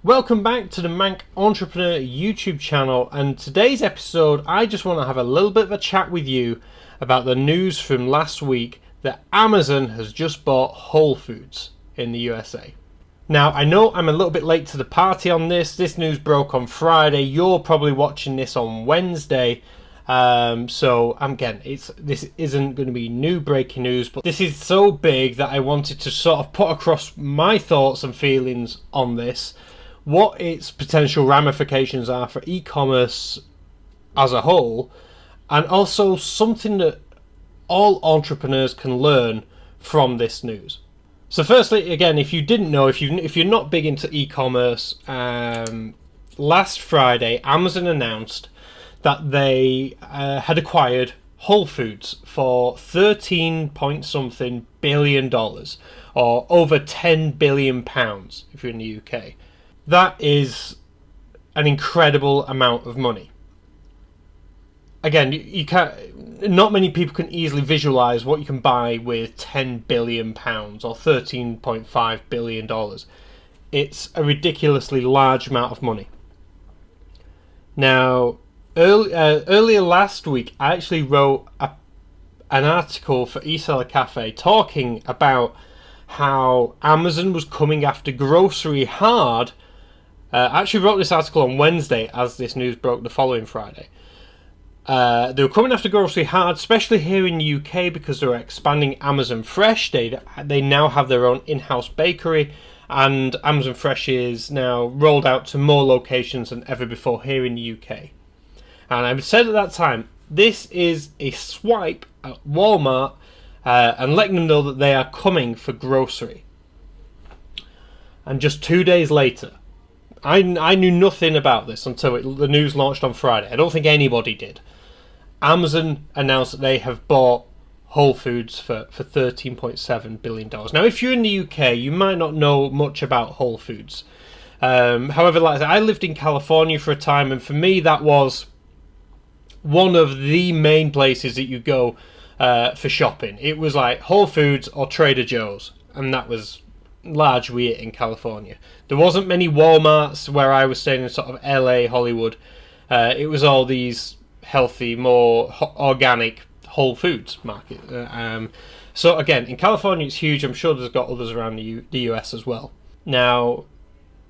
Welcome back to the Manc Entrepreneur YouTube channel, and today's episode I just want to have a little bit of a chat with you about the news from last week that Amazon has just bought Whole Foods in the USA. Now, I know I'm a little bit late to the party on this. This news broke on Friday. You're probably watching this on Wednesday. So again, this isn't going to be new breaking news, but this is so big that I wanted to sort of put across my thoughts and feelings on this, what its potential ramifications are for e-commerce as a whole, and also something that all entrepreneurs can learn from this news. So firstly, again, if you didn't know, if you're not big into e-commerce, last Friday Amazon announced that they had acquired Whole Foods for 13 point something billion dollars, or over 10 billion pounds if you're in the UK. That is an incredible amount of money. Again, you can't. Not many people can easily visualize what you can buy with 10 billion pounds or 13.5 billion dollars. It's a ridiculously large amount of money. Now, earlier last week, I actually wrote an article for eSeller Cafe talking about how Amazon was coming after grocery hard. I actually wrote this article on Wednesday as this news broke the following Friday. They were coming after grocery hard, especially here in the UK, because they were expanding Amazon Fresh. They now have their own in-house bakery, and Amazon Fresh is now rolled out to more locations than ever before here in the UK. And I said at that time, this is a swipe at Walmart and letting them know that they are coming for grocery. And just 2 days later, I knew nothing about this until the news launched on Friday. I don't think anybody did. Amazon announced that they have bought Whole Foods for $13.7 billion. Now, if you're in the UK, you might not know much about Whole Foods. However, like I said, I lived in California for a time, and for me that was one of the main places that you go for shopping. It was like Whole Foods or Trader Joe's, and that was largely it in California. There wasn't many Walmarts where I was staying in sort of LA, Hollywood. It was all these healthy, more organic Whole Foods market. So again, in California it's huge. I'm sure there's got others around the US as well. Now,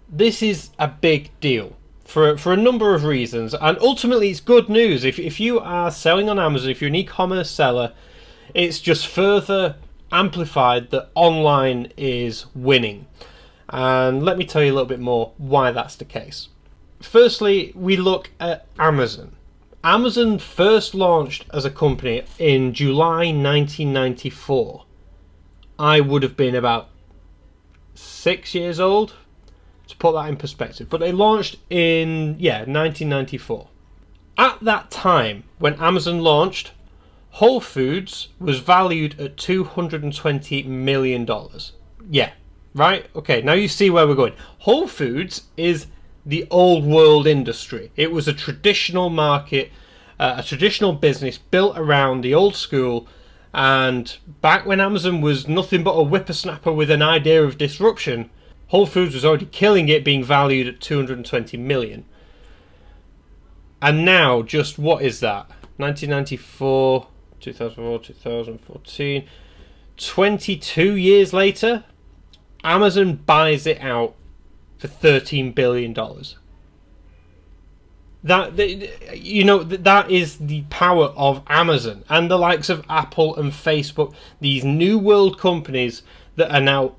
this is a big deal for a number of reasons, and ultimately it's good news. If you are selling on Amazon, if you're an e-commerce seller, it's just further amplified that online is winning. And let me tell you a little bit more why that's the case. Firstly, we look at Amazon. Amazon first launched as a company in July 1994. I would have been about 6 years old, to put that in perspective. But they launched in 1994. At that time, when Amazon launched, Whole Foods was valued at $220 million. Yeah, right? Okay, now you see where we're going. Whole Foods is the old world industry. It was a traditional market, a traditional business built around the old school. And back when Amazon was nothing but a whippersnapper with an idea of disruption, Whole Foods was already killing it, being valued at $220 million. And now, just what is that? 1994... 2004, 2014, 22 years later, Amazon buys it out for $13 billion. That is the power of Amazon and the likes of Apple and Facebook, these new world companies that are now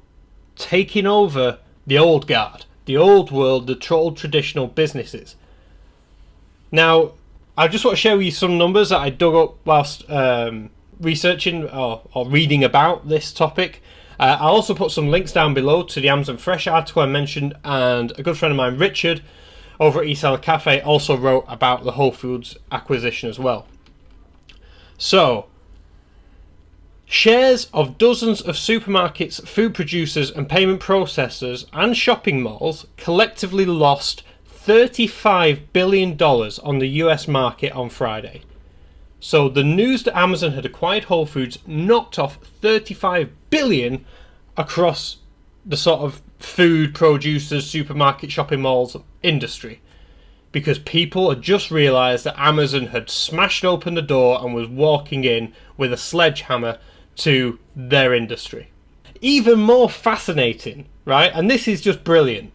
taking over the old guard, the old world, the old traditional businesses. Now, I just want to show you some numbers that I dug up whilst researching or reading about this topic. I'll also put some links down below to the Amazon Fresh article I mentioned, and a good friend of mine, Richard, over at eSeller Cafe, also wrote about the Whole Foods acquisition as well. So, shares of dozens of supermarkets, food producers and payment processors and shopping malls collectively lost $35 billion on the US market on Friday. So the news that Amazon had acquired Whole Foods knocked off $35 billion across the sort of food producers, supermarket, shopping malls industry, because people had just realised that Amazon had smashed open the door and was walking in with a sledgehammer to their industry. Even more fascinating, right, and this is just brilliant,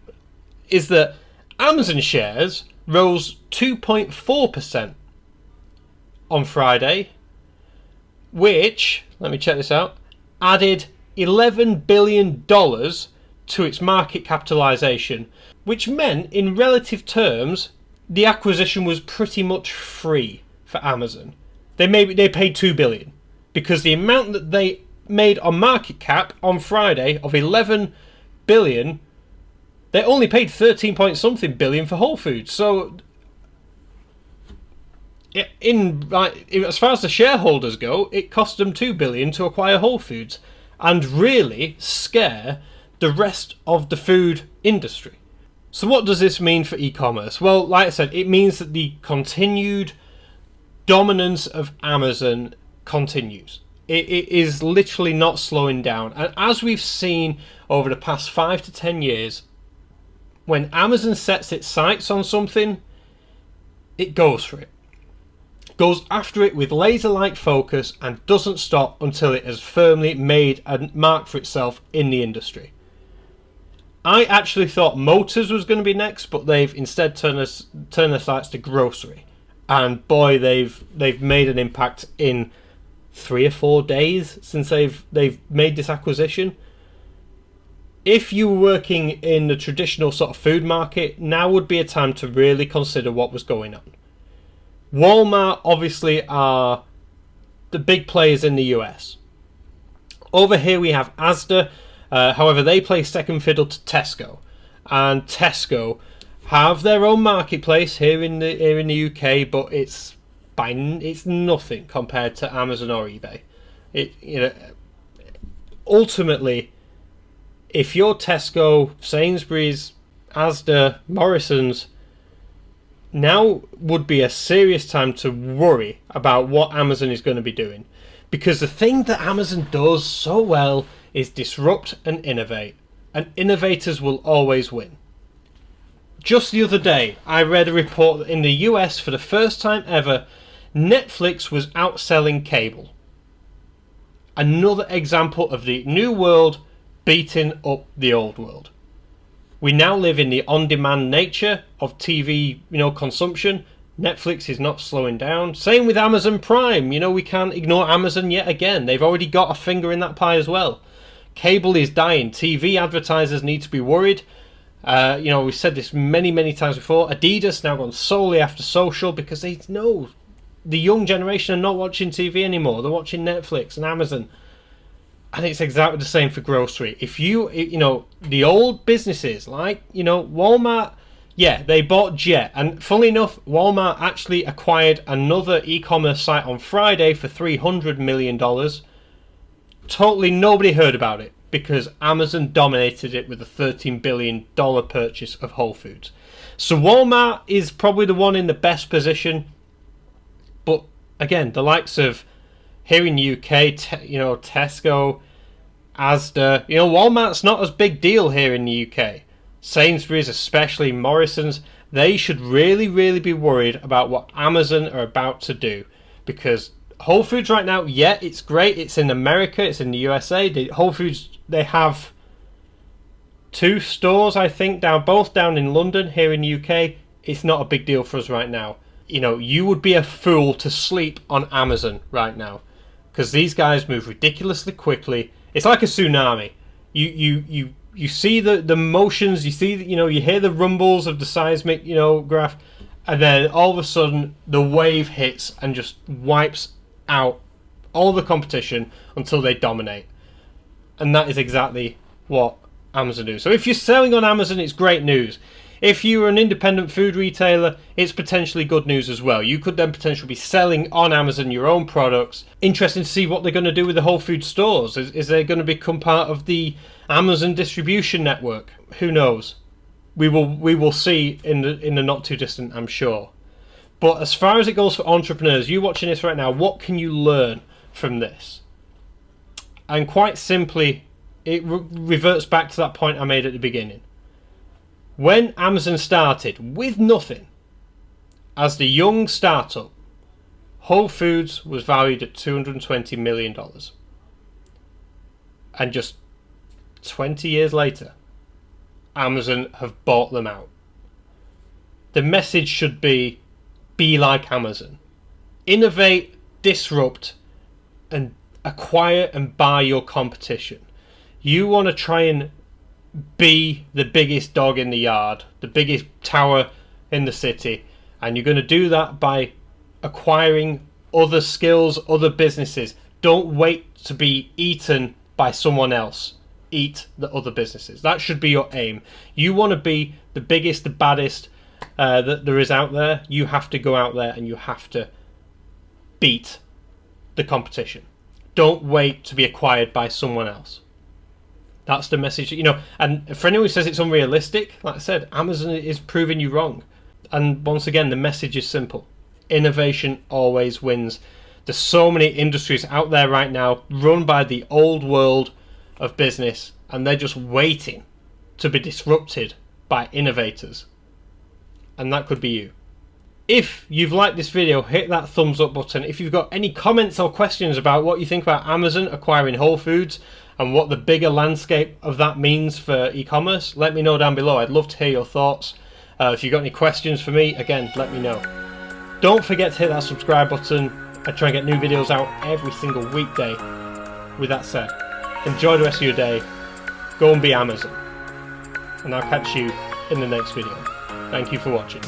is that Amazon shares rose 2.4% on Friday, which, let me check this out, added $11 billion to its market capitalisation, which meant, in relative terms, the acquisition was pretty much free for Amazon. They paid $2 billion, because the amount that they made on market cap on Friday of $11 billion, they only paid 13 point something billion for Whole Foods. So, as far as the shareholders go, it cost them $2 billion to acquire Whole Foods and really scare the rest of the food industry. So what does this mean for e-commerce? Well, like I said, it means that the continued dominance of Amazon continues. It is literally not slowing down. And as we've seen over the past 5 to 10 years, when Amazon sets its sights on something, it goes for it. Goes after it with laser-like focus and doesn't stop until it has firmly made a mark for itself in the industry. I actually thought motors was going to be next, but they've instead turned their sights to grocery. And boy, they've made an impact in 3 or 4 days since they've made this acquisition. If you were working in the traditional sort of food market, now would be a time to really consider what was going on. Walmart obviously are the big players in the US. Over here we have Asda. However, they play second fiddle to Tesco, and Tesco have their own marketplace here in the UK, but it's nothing compared to Amazon or eBay. Ultimately, if you're Tesco, Sainsbury's, Asda, Morrison's, now would be a serious time to worry about what Amazon is going to be doing, because the thing that Amazon does so well is disrupt and innovate, and innovators will always win. Just the other day, I read a report that in the US, for the first time ever, Netflix was outselling cable. Another example of the new world beating up the old world. We now live in the on-demand nature of TV, consumption. Netflix is not slowing down. Same with Amazon Prime. We can't ignore Amazon yet again. They've already got a finger in that pie as well. Cable is dying. TV advertisers need to be worried. We've said this many, many times before. Adidas now gone solely after social because they know the young generation are not watching TV anymore. They're watching Netflix and Amazon. And it's exactly the same for grocery. If the old businesses like, Walmart, yeah, they bought Jet. And funnily enough, Walmart actually acquired another e-commerce site on Friday for $300 million. Totally nobody heard about it because Amazon dominated it with a $13 billion purchase of Whole Foods. So Walmart is probably the one in the best position. But again, the likes of here in the UK, Tesco, Asda, Walmart's not as big deal here in the UK. Sainsbury's, especially Morrison's, they should really, really be worried about what Amazon are about to do, because Whole Foods right now, yeah, it's great. It's in America, it's in the USA. Whole Foods, they have 2 stores, I think, both down in London. Here in the UK, it's not a big deal for us right now. You would be a fool to sleep on Amazon right now, because these guys move ridiculously quickly. It's like a tsunami. You see the motions, you hear the rumbles of the seismic, graph, and then all of a sudden the wave hits and just wipes out all the competition until they dominate. And that is exactly what Amazon do. So if you're selling on Amazon, it's great news. If you're an independent food retailer, it's potentially good news as well. You could then potentially be selling on Amazon your own products. Interesting to see what they're going to do with the Whole Foods stores. Is they going to become part of the Amazon distribution network? Who knows? We will see in the not too distant, I'm sure. But as far as it goes for entrepreneurs, you watching this right now, what can you learn from this? And quite simply, it reverts back to that point I made at the beginning. When Amazon started with nothing, as the young startup, Whole Foods was valued at $220 million. And just 20 years later, Amazon have bought them out. The message should be like Amazon. Innovate, disrupt, and acquire and buy your competition. You want to try and be the biggest dog in the yard, the biggest tower in the city, and you're going to do that by acquiring other skills, other businesses. Don't wait to be eaten by someone else. Eat the other businesses. That should be your aim. You want to be the biggest, the baddest that there is out there. You have to go out there and you have to beat the competition. Don't wait to be acquired by someone else. That's the message, and for anyone who says it's unrealistic, like I said, Amazon is proving you wrong. And once again, the message is simple. Innovation always wins. There's so many industries out there right now run by the old world of business, and they're just waiting to be disrupted by innovators. And that could be you. If you've liked this video, hit that thumbs up button. If you've got any comments or questions about what you think about Amazon acquiring Whole Foods and what the bigger landscape of that means for e-commerce, let me know down below. I'd love to hear your thoughts. If you've got any questions for me, again, let me know. Don't forget to hit that subscribe button. I try and get new videos out every single weekday. With that said, enjoy the rest of your day. Go and be Amazon. And I'll catch you in the next video. Thank you for watching.